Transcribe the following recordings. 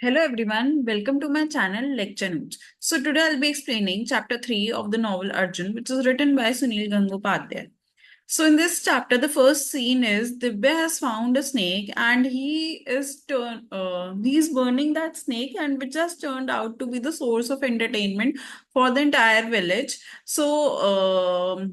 Hello everyone, welcome to my channel Lecture Notes. So today I'll be explaining chapter 3 of the novel Arjun, which is written by Sunil Gangopadhyay. So in this chapter, the first scene is Dibya has found a snake and he's burning that snake, and which has turned out to be the source of entertainment for the entire village. So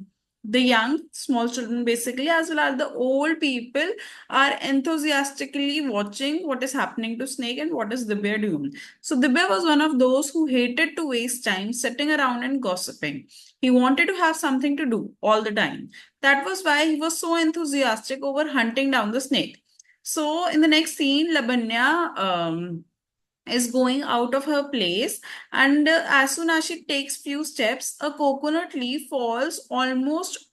the young, small children basically, as well as the old people, are enthusiastically watching what is happening to snake and what is Dibya doing. So Dibya was one of those who hated to waste time sitting around and gossiping. He wanted to have something to do all the time. That was why he was so enthusiastic over hunting down the snake. So in the next scene, Labanya is going out of her place, and as soon as she takes few steps, a coconut leaf falls almost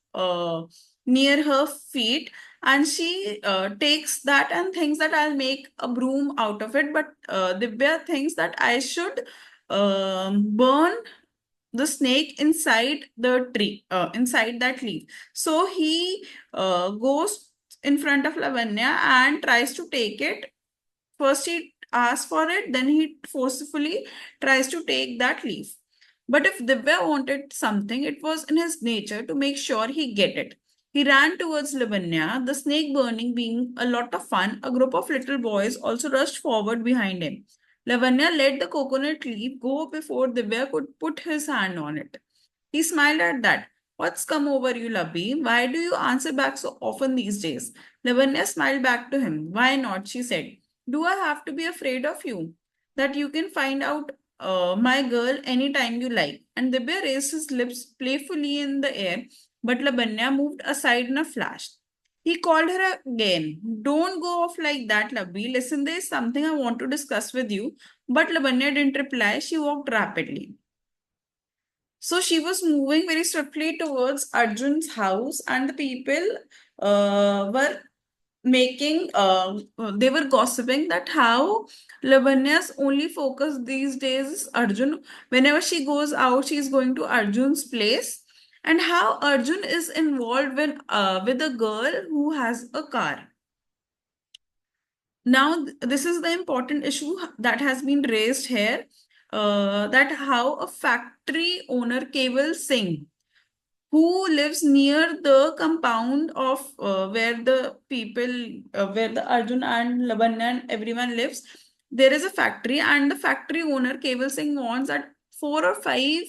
near her feet, and she takes that and thinks that I'll make a broom out of it. But Divya thinks that I should burn the snake inside the tree, inside that leaf. So he goes in front of Lavanya and tries to take it. First, he asks for it, then he forcefully tries to take that leaf. But if Divya wanted something, it was in his nature to make sure he get it. He ran towards Lavanya, the snake burning being a lot of fun. A group of little boys also rushed forward behind him. Lavanya let the coconut leaf go before Divya could put his hand on it. He smiled at that. What's come over you, Labbi? Why do you answer back so often these days? Lavanya smiled back to him. Why not? She said. Do I have to be afraid of you? That you can find out my girl anytime you like. And Dibya raised his lips playfully in the air, but Labanya moved aside in a flash. He called her again. Don't go off like that, Labbi. Listen, there is something I want to discuss with you. But Labanya didn't reply. She walked rapidly. So she was moving very swiftly towards Arjun's house, and the people were they were gossiping that how Lavanya's only focus these days is Arjun. Whenever she goes out, she's going to Arjun's place, and how Arjun is involved with a girl who has a car. Now, this is the important issue that has been raised here, that how a factory owner, Keval Singh, who lives near the compound of where the Arjun and Labanya and everyone lives. There is a factory, and the factory owner, Keval Singh, wants that four or five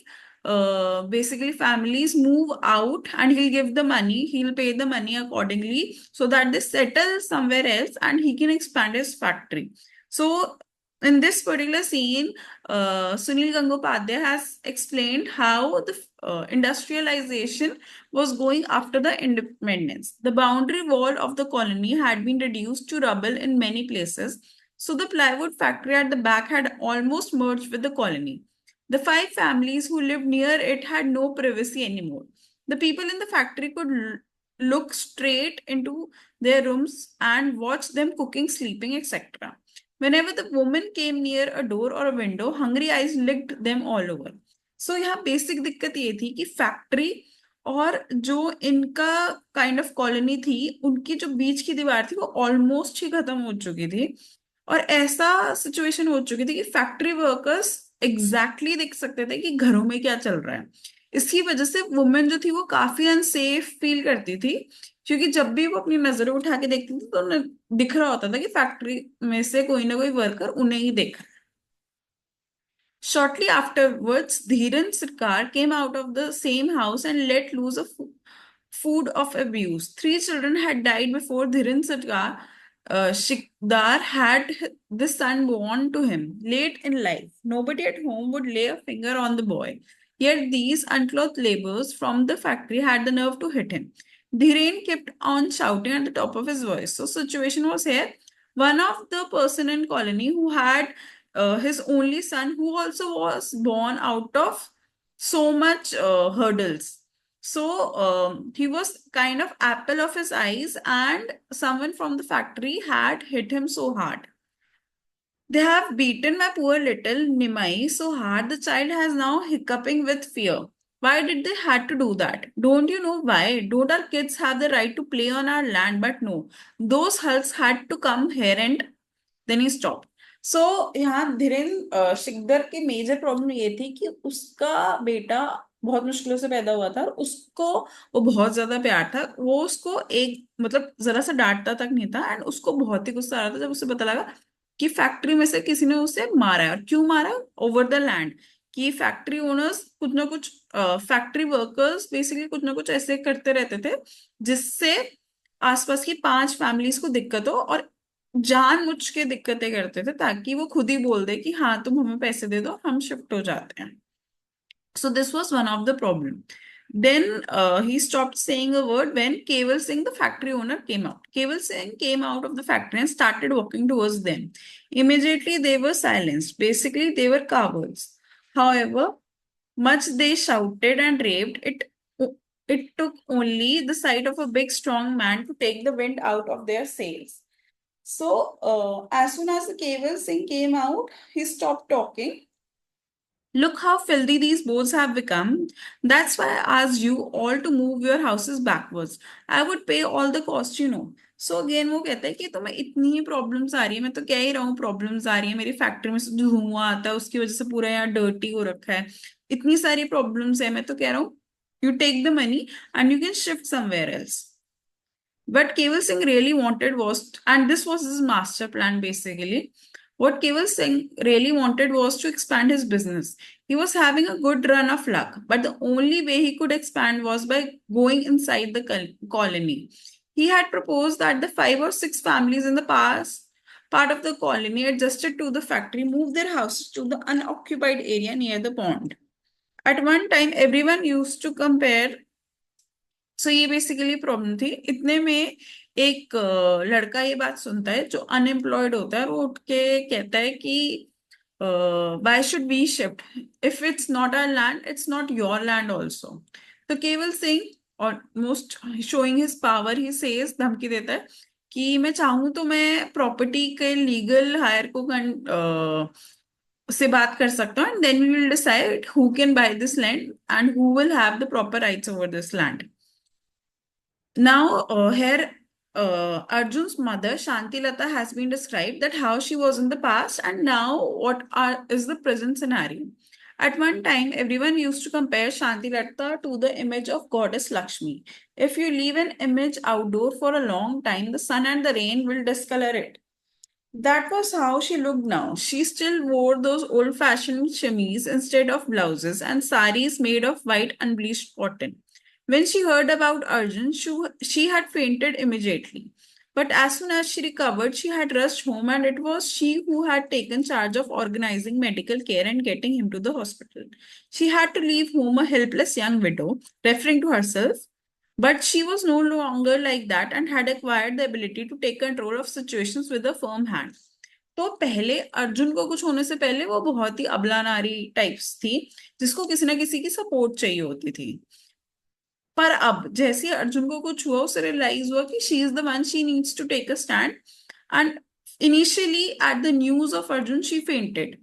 basically families move out, and he'll give the money, he'll pay the money accordingly so that they settle somewhere else and he can expand his factory. So, in this particular scene, Sunil Gangopadhyay has explained how the industrialization was going after the independence. The boundary wall of the colony had been reduced to rubble in many places, so the plywood factory at the back had almost merged with the colony. The five families who lived near it had no privacy anymore. The people in the factory could look straight into their rooms and watch them cooking, sleeping, etc. Whenever the woman came near a door or a window, hungry eyes licked them all over. So यहाँ basic दिक्कत ये थी कि factory और जो इनका kind of colony थी, उनकी जो बीच की दीवार थी वो ऑलमोस्ट ही खत्म हो चुकी थी, और ऐसा सिचुएशन हो चुकी थी कि फैक्ट्री वर्कर्स एग्जैक्टली देख सकते थे कि घरों में क्या चल रहा है. इसकी वजह से वुमेन जो थी वो काफी अनसेफ फील करती थी, क्योंकि जब भी वो अपनी नजरें उठा के देखती थी तो उन्हें दिख रहा होता था कि फैक्ट्री में से कोई ना कोई वर्कर उन्हें ही देख रहा है. Shortly afterwards, Dhiran Sirkar came out of the same house and let loose a food of abuse. Three children had died before Dhiran Sirkar. Shikdar had the son born to him late in life. Nobody at home would lay a finger on the boy. Yet these unclothed laborers from the factory had the nerve to hit him. Dhiren kept on shouting at the top of his voice. So situation was here. One of the person in colony who had his only son, who also was born out of so much hurdles. So he was kind of apple of his eyes, and someone from the factory had hit him so hard. They have beaten my poor little Nimai so hard the child has now hiccuping with fear. Why did they had to do that? Don't you know why? Don't our kids have the right to play on our land? But no, those hulks had to come here, and then he stopped. सो यहाँ धीरेन्द्र शिकदर की major problem ये थी कि उसका बेटा बहुत मुश्किलों से पैदा हुआ था और उसको वो बहुत ज्यादा प्यार था, वो उसको एक मतलब जरा सा डांटता तक नहीं था, एंड उसको बहुत ही गुस्सा आ रहा था जब उसे पता लगा कि फैक्ट्री में से किसी ने उसे मारा है। और क्यों मारा? Over the land. कि फैक्ट्री ओनर्स कुछ ना कुछ, फैक्ट्री वर्कर्स बेसिकली कुछ ना कुछ ऐसे करते रहते थे जिससे आसपास की 5 फैमिलीज को दिक्कत हो, और जानबूझ के दिक्कतें करते थे ताकि वो खुद ही बोल दे कि हाँ तुम हमें पैसे दे दो, हम शिफ्ट हो जाते हैं। So this was one of the problem. Then he stopped saying a word when Keval Singh, the factory owner, came out. Keval Singh came out of the factory and started walking towards them. Immediately they were silenced. Basically, they were cowards. However, much they shouted and raved, it took only the sight of a big, strong man to take the wind out of their sails. So, as soon as the Keval Singh came out, he stopped talking. Look how filthy these boards have become. That's why I asked you all to move your houses backwards. I would pay all the cost, you know. So again वो कहता है कि तुम्हें इतनी ही problems आ रही है, मैं तो कह ही रहा हूँ प्रॉब्लम्स आ रही है, मेरी फैक्ट्री में से जो धुआं आता है उसकी वजह से पूरा यहाँ डर्टी हो रखा है, इतनी सारी प्रॉब्लम्स है, मैं तो कह रहा हूँ you take the money and you can shift somewhere else. What Keval Singh really wanted was, and this was his master plan basically, what Keval Singh really wanted was to expand his business. He was having a good run of luck, but the only way he could expand was by going inside the colony. He had proposed that the 5 or 6 families in the past part of the colony adjusted to the factory move their houses to the unoccupied area near the pond. At one time, everyone used to compare. सो ये basically problem थी. इतने में एक लड़का ये बात सुनता है जो अनएम्प्लॉयड होता है, वो उठ के कहता है कि why should we shift? If it's not our land, it's not your land also. तो केवल सिंह और most showing his power he says, धमकी देता है कि मैं चाहूं तो मैं प्रॉपर्टी के लीगल हायर को से बात कर सकता हूँ, and then we will decide who can buy this land and who will have the proper rights over this land. Now, here, Arjun's mother, Shanti Lata, has been described that how she was in the past and now is the present scenario. At one time, everyone used to compare Shanti Lata to the image of goddess Lakshmi. If you leave an image outdoor for a long time, the sun and the rain will discolor it. That was how she looked now. She still wore those old fashioned chemise instead of blouses and saris made of white unbleached cotton. When she heard about Arjun, she had fainted immediately. But as soon as she recovered, she had rushed home, and it was she who had taken charge of organizing medical care and getting him to the hospital. She had to leave home a helpless young widow, referring to herself, but she was no longer like that and had acquired the ability to take control of situations with a firm hand. तो पहले अर्जुन को कुछ होने से पहले वो बहुत ही अबला नारी टाइप्स थी जिसको किसी ना किसी की सपोर्ट चाहिए होती थी. पर अब जैसे ही अर्जुन को कुछ हुआ, उसे रियलाइज हुआ कि she is the one, she needs to take a stand. And initially at the news of Arjun she fainted.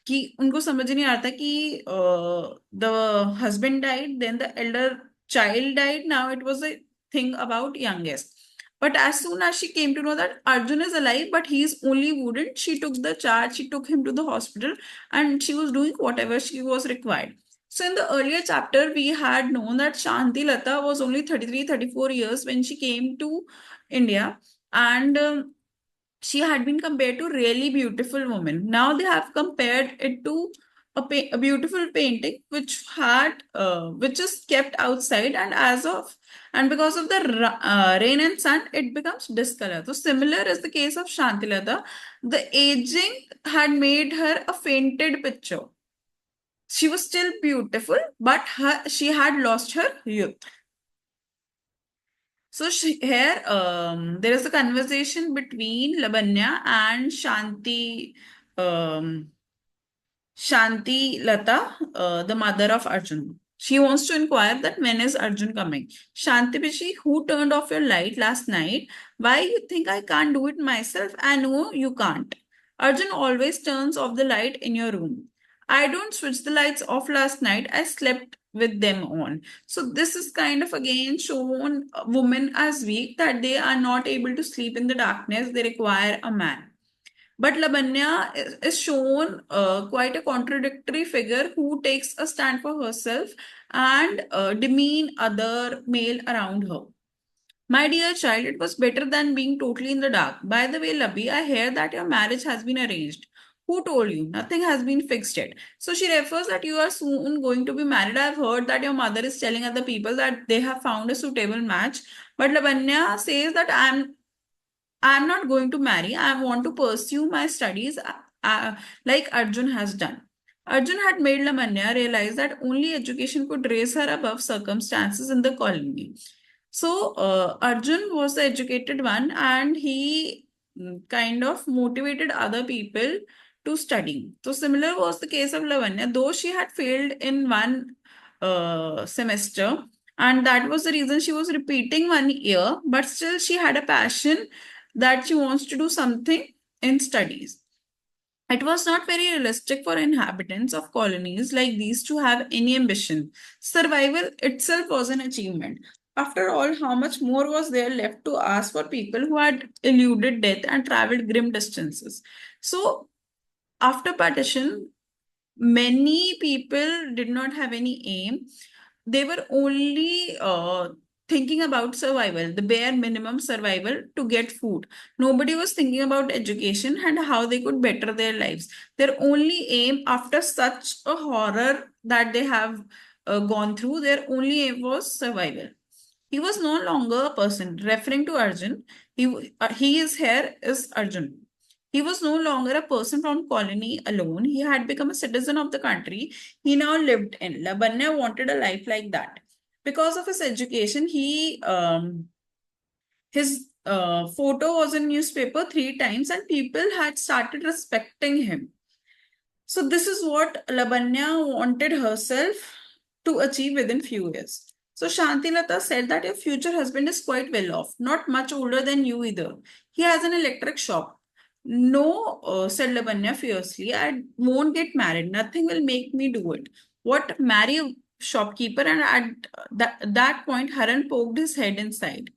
कि उनको समझ नहीं आता कि the husband died, then the elder child died, now it was a thing about youngest. But as soon as she came to know that Arjun is alive but he is only wounded, she took the charge, she took him to the hospital, and she was doing whatever she was required. So in the earlier chapter we had known that Shanti Lata was only 33-34 years when she came to India, and she had been compared to really beautiful woman. Now they have compared it to a beautiful painting which is kept outside, and because of the rain and sun, it becomes discolored. So similar is the case of Shantilata. The aging had made her a fainted picture. She was still beautiful, but she had lost her youth. So here, there is a conversation between Labanya and um, Shanti Lata, the mother of Arjun. She wants to inquire that when is Arjun coming? Shanti Bishi, who turned off your light last night? Why you think I can't do it myself? I know you can't. Arjun always turns off the light in your room. I don't switch the lights off last night. I slept with them on. So this is kind of again shown women as weak, that they are not able to sleep in the darkness. They require a man. But Lavanya is shown quite a contradictory figure who takes a stand for herself and demean other male around her. My dear child, it was better than being totally in the dark. By the way, Labbi, I hear that your marriage has been arranged. Who told you? Nothing has been fixed yet. So she refers that you are soon going to be married. I've heard that your mother is telling other people that they have found a suitable match. But Lavanya says that I'm not going to marry. I want to pursue my studies uh, like Arjun has done. Arjun had made Lamanya realize that only education could raise her above circumstances in the colony. So, Arjun was the educated one and he kind of motivated other people to study. So, similar was the case of Lavanya, though she had failed in one semester, and that was the reason she was repeating 1 year, but still she had a passion that she wants to do something in studies. It was not very realistic for inhabitants of colonies like these to have any ambition. Survival itself was an achievement. After all, how much more was there left to ask for people who had eluded death and traveled grim distances? So, after partition, many people did not have any aim. They were only thinking about survival, the bare minimum survival to get food. Nobody was thinking about education and how they could better their lives. Their only aim after such a horror that they have gone through, their only aim was survival. He was no longer a person. Referring to Arjun, he is here is Arjun. He was no longer a person from colony alone. He had become a citizen of the country he now lived in. Labanya wanted a life like that. Because of his education, his photo was in newspaper 3 times, and people had started respecting him. So this is what Labanya wanted herself to achieve within few years. So Shantilata said that your future husband is quite well off, not much older than you either. He has an electric shop. No, said Labanya fiercely, I won't get married. Nothing will make me do it. What, marry a shopkeeper? And at that point, Haran poked his head inside.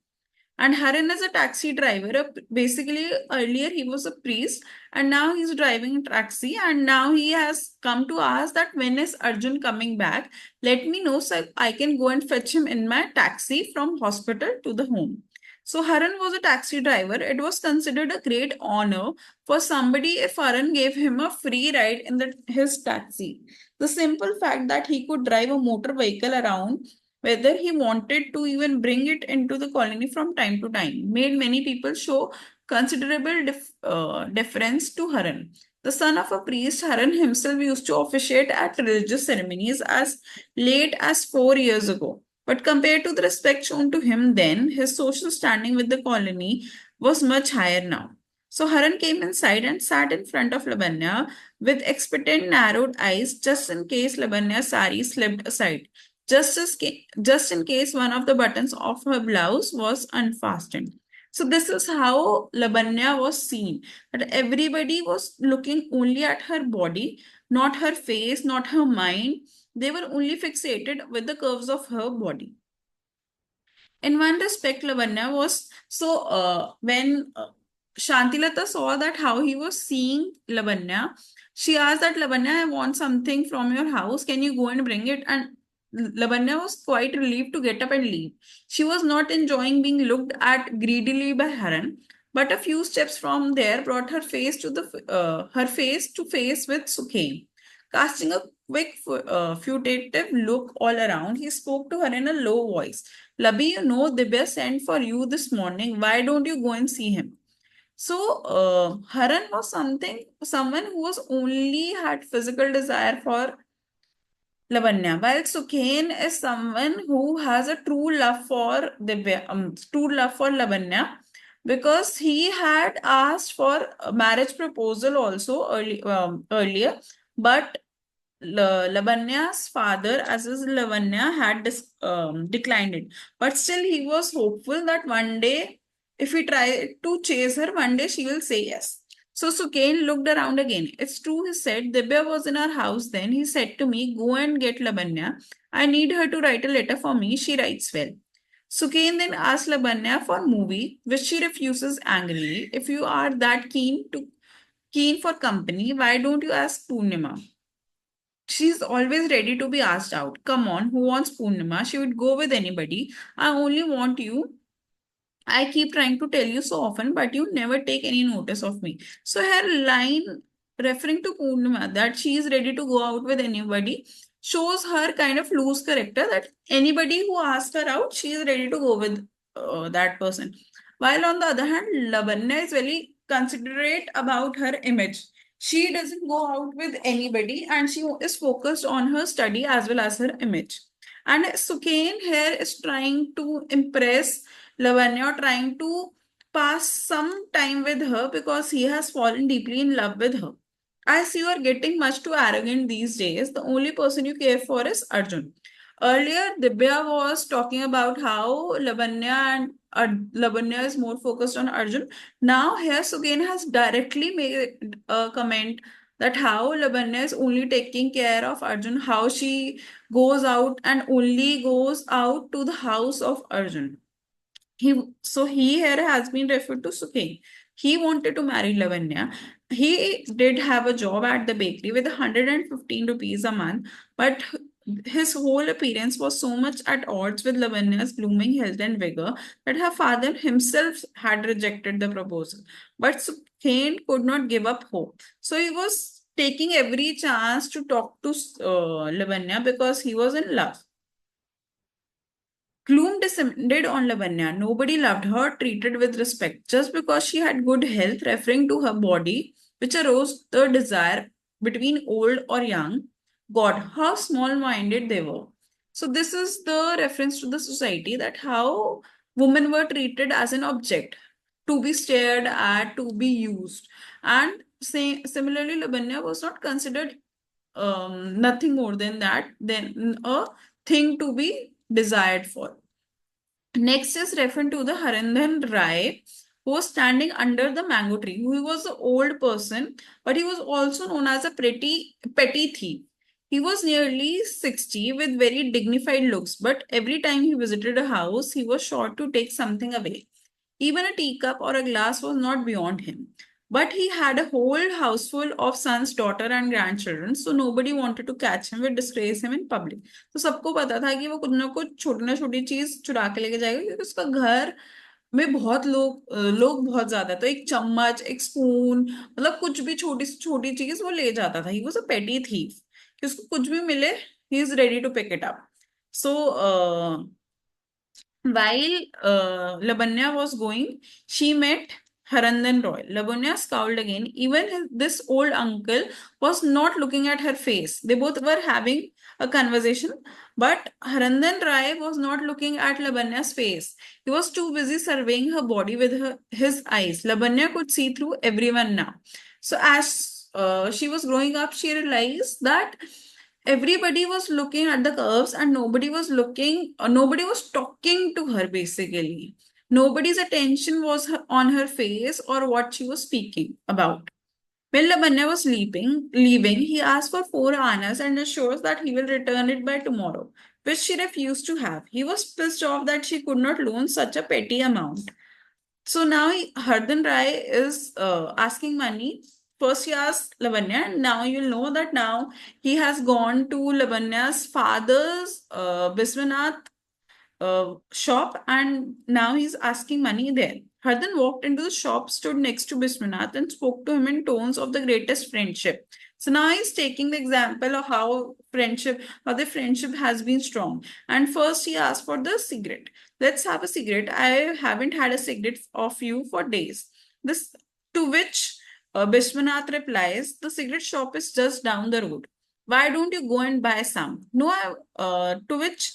And Haran is a taxi driver. Basically, earlier he was a priest, and now he's driving a taxi. And now he has come to ask that when is Arjun coming back? Let me know so I can go and fetch him in my taxi from hospital to the home. So Haran was a taxi driver. It was considered a great honor for somebody if Haran gave him a free ride in his taxi. The simple fact that he could drive a motor vehicle around whether he wanted to even bring it into the colony from time to time made many people show considerable deference to Haran. The son of a priest, Haran himself used to officiate at religious ceremonies as late as 4 years ago. But compared to the respect shown to him then, his social standing with the colony was much higher now. So Haran came inside and sat in front of Labanya with expectant narrowed eyes just in case Labanya's sari slipped aside just in case one of the buttons of her blouse was unfastened. So this is how Labanya was seen. That everybody was looking only at her body, not her face, not her mind. They were only fixated with the curves of her body. In one respect, Lavanya was so when Shantilata saw that how he was seeing Lavanya, she asked that Lavanya, I want something from your house. Can you go and bring it? And Lavanya was quite relieved to get up and leave. She was not enjoying being looked at greedily by Haran, but a few steps from there brought her face to face with Sukhain. Casting a quick, fugitive look all around, he spoke to her in a low voice. Labbi, you know, Dibya sent for you this morning. Why don't you go and see him? So, Haran was someone who was only had physical desire for Lavanya, while Sukhain is someone who has a true love for Lavanya, because he had asked for a marriage proposal also earlier, but Lavanya's father, as is Lavanya, had declined it. But still, he was hopeful that one day, if he tried to chase her, one day she will say yes. So Sukain looked around again. It's true, he said. Dibya was in our house then. He said to me, go and get Lavanya. I need her to write a letter for me. She writes well. Sukain then asked Lavanya for movie, which she refuses angrily. If you are that keen for company. Why don't you ask Purnima? She's always ready to be asked out. Come on, who wants Purnima? She would go with anybody. I only want you. I keep trying to tell you so often, but you never take any notice of me. So her line referring to Purnima that she is ready to go out with anybody shows her kind of loose character that anybody who asks her out, she is ready to go with that person. While on the other hand, Lavanya is very considerate about her image. She doesn't go out with anybody and she is focused on her study as well as her image. And Sukain here is trying to impress Lavanya, trying to pass some time with her because he has fallen deeply in love with her. As you are getting much too arrogant these days, the only person you care for is Arjun. Earlier, Dibya was talking about how Lavanya is more focused on Arjun. Now, here Sugain has directly made a comment that how Lavanya is only taking care of Arjun, how she goes out and only goes out to the house of Arjun. He here has been referred to Sukhi. He wanted to marry Lavanya. He did have a job at the bakery with 115 rupees a month, but his whole appearance was so much at odds with Lavanya's blooming health and vigor that her father himself had rejected the proposal. But Sukhain could not give up hope. So he was taking every chance to talk to Lavanya because he was in love. Gloom descended on Lavanya. Nobody loved her, treated with respect, just because she had good health, referring to her body, which arose the desire between old or young. God, how small minded they were. So, this is the reference to the society that how women were treated as an object to be stared at, to be used. And similarly, Lavanya was not considered nothing more than that, than a thing to be desired for. Next is referred to the Harandan Rai, who was standing under the mango tree. He was an old person, but he was also known as a pretty petty thief. He was nearly 60 with very dignified looks, but every time he visited a house, he was sure to take something away. Even a teacup or a glass was not beyond him. But he had a whole house full of sons, daughter, and grandchildren, so nobody wanted to catch him or disgrace him in public. तो सबको पता था कि वो कुछ ना कुछ छोटी ना छोटी चीज चुरा के लेके जाएगा क्योंकि उसका घर में बहुत लोग बहुत ज्यादा है। तो एक चम्मच एक स्पून मतलब कुछ भी छोटी से छोटी चीज वो ले जाता था। ही वाज अ पेटी थीफ कि उसको कुछ भी मिले he is ready to pick it up. So while Labanya was going, she met Harandan Roy. Labanya scowled again. Even this old uncle was not looking at her face. They both were having a conversation, but Harandan Rai was not looking at Labanya's face. He was too busy surveying her body with his eyes. Labanya could see through everyone now. So, as she was growing up, she realized that everybody was looking at the curves and nobody was talking to her basically. Nobody's attention was on her face or what she was speaking about. When Labanya was leaving, he asked for 4 annas and assures that he will return it by tomorrow, which she refused to have. He was pissed off that she could not loan such a petty amount. So now Hardan Rai is asking money. First he asked Lavanya, and now you'll know that now he has gone to Lavanya's father's Biswanath shop and now he's asking money there. Hardan walked into the shop, stood next to Biswanath and spoke to him in tones of the greatest friendship. So now he's taking the example of how the friendship has been strong. And first he asked for the cigarette. Let's have a cigarette. I haven't had a cigarette of you for days. This to which Biswanath replies, the cigarette shop is just down the road. Why don't you go and buy some? No, to which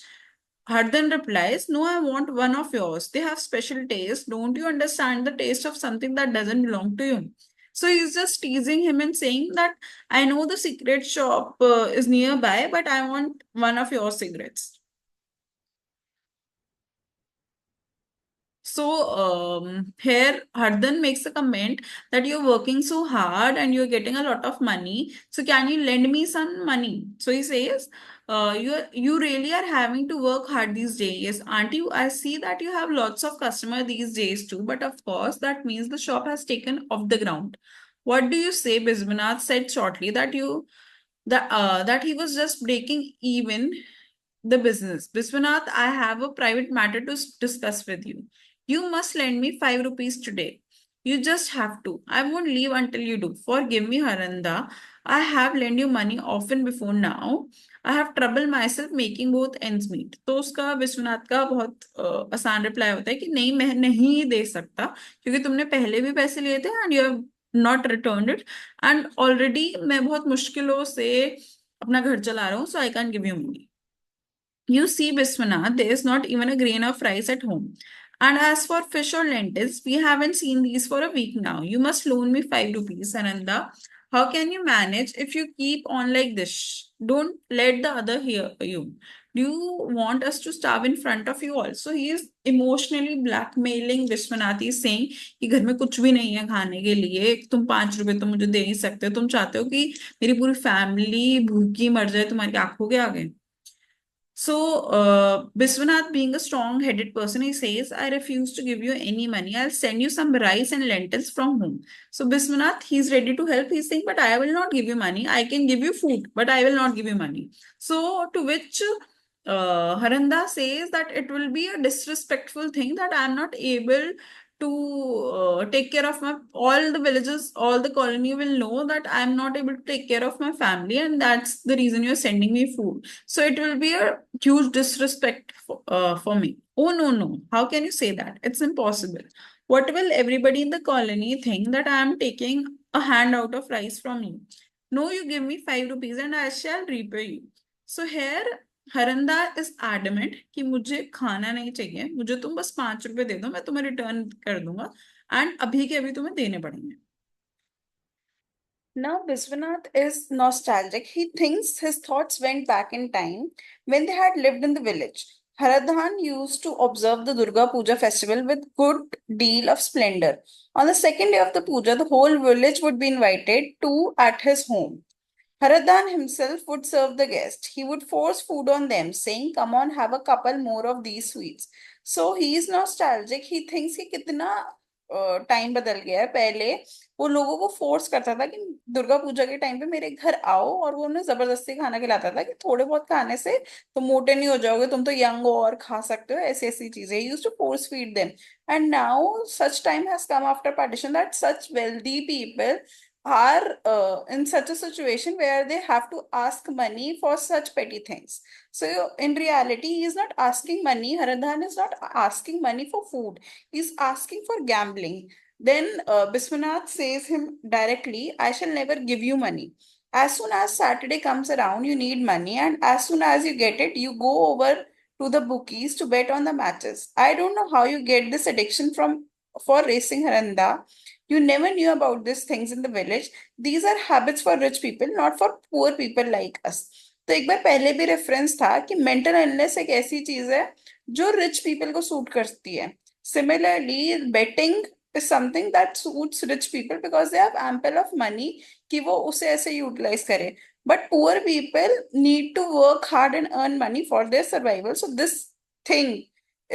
Hardin replies, no, I want one of yours. They have special taste. Don't you understand the taste of something that doesn't belong to you? So he's just teasing him and saying that I know the cigarette shop is nearby, but I want one of your cigarettes. So here Hardhan makes a comment that you're working so hard and you're getting a lot of money. So can you lend me some money? So he says, you really are having to work hard these days, aren't you? I see that you have lots of customer these days too, but of course that means the shop has taken off the ground. What do you say? Biswanath said shortly that he was just breaking even the business. Biswanath, I have a private matter to discuss with you. You must lend me 5 rupees today. You just have to. I won't leave until you do. Forgive me, Haranda. I have lent you money often before now. I have trouble myself making both ends meet. तो उसका विश्वनाथ का बहुत आसान reply होता है कि नहीं, मैं नहीं दे सकता क्योंकि तुमने पहले भी पैसे लिए थे and you have not returned it, and already मैं बहुत मुश्किलों से अपना घर चला रहा हूँ, so I can give you money. You see, Biswanath, there is not even a grain of rice at home. And as for fish or lentils, we haven't seen these for a week now. You must loan me 5 rupees, Ananda. How can you manage if you keep on like this? Don't let the other hear you. Do you want us to starve in front of you also? He is emotionally blackmailing Vishwanath. He is saying कि घर में कुछ भी नहीं है खाने के लिए, तुम 5 रुपए तो मुझे दे नहीं सकते हो, तुम चाहते हो कि मेरी पूरी फैमिली भूखी मर जाए तुम्हारी आंखों के आगे. So, Biswanath, being a strong headed person, he says, I refuse to give you any money. I'll send you some rice and lentils from home. So, Biswanath, he's ready to help. He's saying, but I will not give you money. I can give you food, but I will not give you money. So, to which Haranda says that it will be a disrespectful thing that I'm not able to take care of my all the villages, all the colony will know that I'm not able to take care of my family, and that's the reason you're sending me food. So it will be a huge disrespect for me. Oh, no, no. How can you say that? It's impossible. What will everybody in the colony think that I am taking a hand out of rice from you? No, you give me 5 rupees and I shall repay you. So here, Haranda is adamant कि मुझे खाना नहीं चाहिए, मुझे तुम बस 5 रुपए दे दो, मैं तुम्हें रिटर्न कर दूंगा एंड अभी के अभी तुम्हें देने पड़ेंगे. Now, Biswanath is nostalgic. He thinks his thoughts went back in time when they had lived in the village. Haradhan used to observe the Durga Puja festival with good deal of splendor. On the second day of the puja, the whole village would be invited to at his home. Haradhan himself would serve the guests. He would force food on them, saying, "Come on, have a couple more of these sweets." So he is nostalgic. He thinks कि कितना time बदल गया है. पहले वो लोगों को force करता था कि दुर्गा पूजा के टाइम पे मेरे घर आओ, और वो उन्हें जबरदस्ती खाना खिलाता था कि थोड़े बहुत खाने से तुम मोटे नहीं हो जाओगे, तुम तो यंग हो और खा सकते हो, ऐसी ऐसी चीजें. Used to force feed them. And now such time has come after partition that such wealthy people are in such a situation where they have to ask money for such petty things. So in reality, he is not asking money. Haradhan is not asking money for food. He's asking for gambling. Then Biswanath says him directly, I shall never give you money. As soon as Saturday comes around, you need money, and as soon as you get it, you go over to the bookies to bet on the matches. I don't know how you get this addiction from for racing, Haranda. You never knew about these things in the village. These are habits for rich people, not for poor people like us. तो एक बार पहले भी reference था कि mental illness एक ऐसी चीज है जो रिच पीपल को सूट करती है. Similarly betting is something that suits rich people because they have ample of money कि वो उसे ऐसे यूटिलाइज करे. But poor people need to work hard and earn money for their survival. So this thing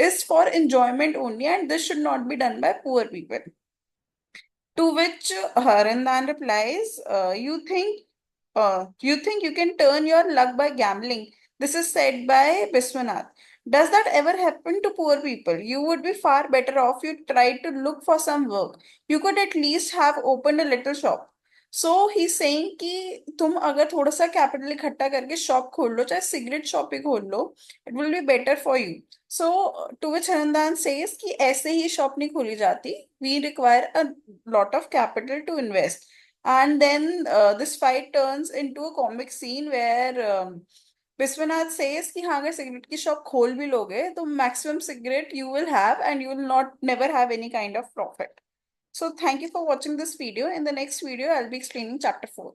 is for enjoyment only, and this should not be done by poor people. To which Harandan replies, you think you can turn your luck by gambling. This is said by Biswanath. Does that ever happen to poor people? You would be far better off you tried to look for some work. You could at least have opened a little shop. So he's saying कि तुम अगर थोड़ा सा capital इकट्ठा करके shop खोल लो, चाहे cigarette shop ही खोल लो, it will be better for you. So to which हरंदान सेज कि ऐसे ही शॉप नहीं खोली जाती. We require a lot of capital to invest. And then this fight turns into a comic scene where Vishwanath says कि हाँ, अगर सिगरेट की शॉप खोल भी लोगे तो maximum cigarette you will have and you will not never have any kind of profit. So thank you for watching this video. In the next video, I'll be explaining chapter 4.